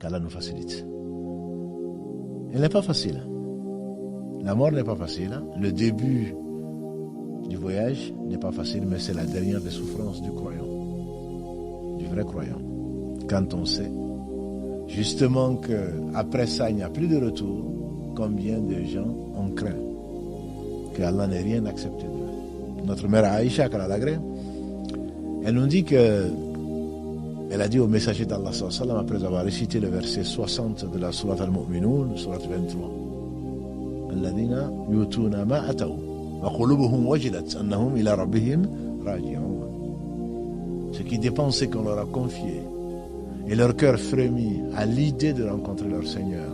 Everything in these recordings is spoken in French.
qu'Allah nous facilite. Elle n'est pas facile. La mort n'est pas facile. Le début du voyage n'est pas facile, mais c'est la dernière des souffrances du croyant, du vrai croyant. Quand on sait justement qu'après ça, il n'y a plus de retour, combien de gens ont craint que Allah n'ait rien accepté d'eux. Notre mère Aïcha, qu'Allah l'agrée, elle nous dit que elle a dit au messager d'Allah après avoir récité le verset 60 de la Sourate Al-Mu'minun, Sourate 23. Alladhina yutuna ma ataw wa qulubuhum wajilat annahum ila rabbihim raji'un. Ce qui dépend, c'est qu'on leur a confié et leur cœur frémit à l'idée de rencontrer leur Seigneur.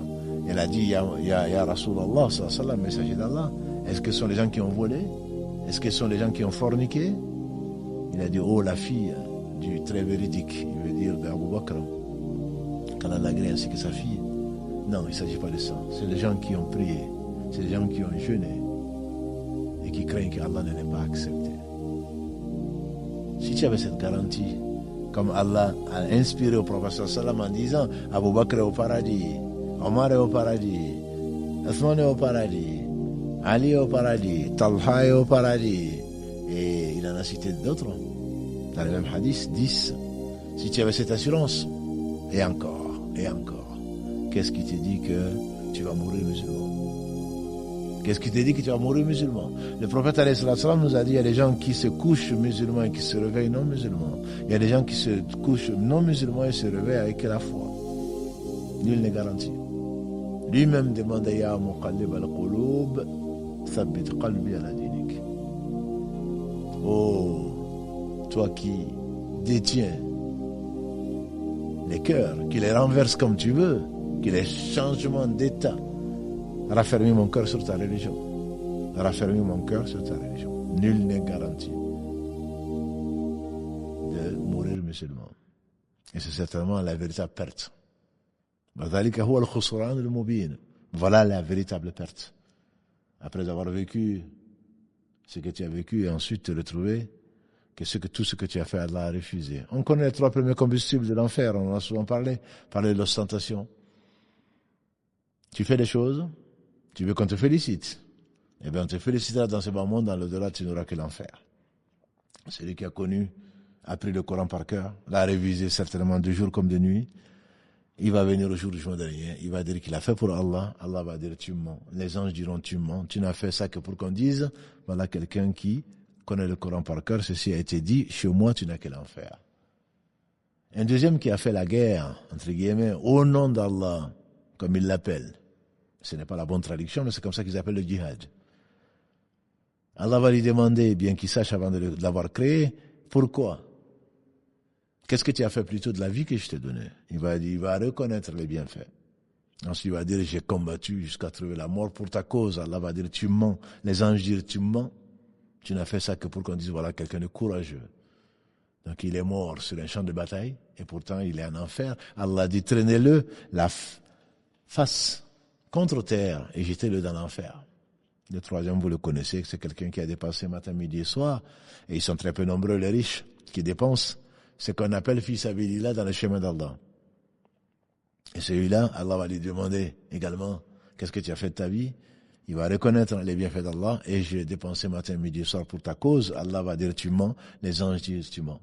Elle a dit, ya Rasulallah, messager d'Allah, est-ce que ce sont les gens qui ont volé? Est-ce que ce sont les gens qui ont forniqué? Il a dit, oh la fille du très véridique, il veut dire d'Abu Bakr, qu'Allah l'agrée ainsi que sa fille. Non, il ne s'agit pas de ça. C'est les gens qui ont prié, c'est les gens qui ont jeûné et qui craignent qu'Allah ne l'ait pas accepté. Si tu avais cette garantie, comme Allah a inspiré au prophète sallam en disant, Abu Bakr est au paradis, Omar est au paradis, Othman est au paradis, Ali est au paradis, Talha est au paradis, et il en a cité d'autres. Dans le même hadith, 10. Si tu avais cette assurance, et encore, qu'est-ce qui te dit que tu vas mourir musulman? Qu'est-ce qui te dit que tu vas mourir musulman? Le prophète alayhi salam nous a dit, il y a des gens qui se couchent musulmans et qui se réveillent non musulmans. Il y a des gens qui se couchent non musulmans et se réveillent avec la foi. Nul n'est garanti. Lui-même demandait, Ya muqallib al-qulub, thabbit qalbi ala dinik. Oh, toi qui détiens les cœurs, qui les renverse comme tu veux, qui les changements d'état, raffermis mon cœur sur ta religion. Raffermis mon cœur sur ta religion. Nul n'est garanti de mourir musulman. Et c'est certainement la véritable perte. Voilà la véritable perte. Après avoir vécu ce que tu as vécu et ensuite te retrouver que tout ce que tu as fait, Allah a refusé. On connaît les 3 premiers combustibles de l'enfer, on en a souvent parlé de l'ostentation. Tu fais des choses, tu veux qu'on te félicite. Eh bien, on te félicitera dans ce bas monde, dans l'au-delà, tu n'auras que l'enfer. Celui qui a connu, a pris le Coran par cœur, l'a révisé certainement de jour comme de nuit, il va venir au jour du jugement dernier, il va dire qu'il a fait pour Allah, Allah va dire tu mens. Les anges diront tu mens, tu n'as fait ça que pour qu'on dise, voilà quelqu'un qui connaît le Coran par cœur, ceci a été dit, chez moi tu n'as que l'enfer. Un deuxième qui a fait la guerre, entre guillemets, au nom d'Allah, comme il l'appelle. Ce n'est pas la bonne traduction, mais c'est comme ça qu'ils appellent le djihad. Allah va lui demander, bien qu'il sache avant de l'avoir créé, pourquoi? Qu'est-ce que tu as fait plutôt de la vie que je t'ai donnée? Il va reconnaître les bienfaits. Ensuite, il va dire, j'ai combattu jusqu'à trouver la mort pour ta cause. Allah va dire, tu mens. Les anges disent, tu mens. Tu n'as fait ça que pour qu'on dise, voilà, quelqu'un de courageux. Donc, il est mort sur un champ de bataille, et pourtant, il est en enfer. Allah dit, traînez-le, la face contre terre, et jetez-le dans l'enfer. Le troisième, vous le connaissez, c'est quelqu'un qui a dépensé matin, midi et soir, et ils sont très peu nombreux, les riches, qui dépensent ce qu'on appelle fi sabilillah dans le chemin d'Allah. Et celui-là, Allah va lui demander également, qu'est-ce que tu as fait de ta vie? Il va reconnaître les bienfaits d'Allah, et j'ai dépensé matin, midi et soir pour ta cause. Allah va dire, tu mens. Les anges disent, tu mens.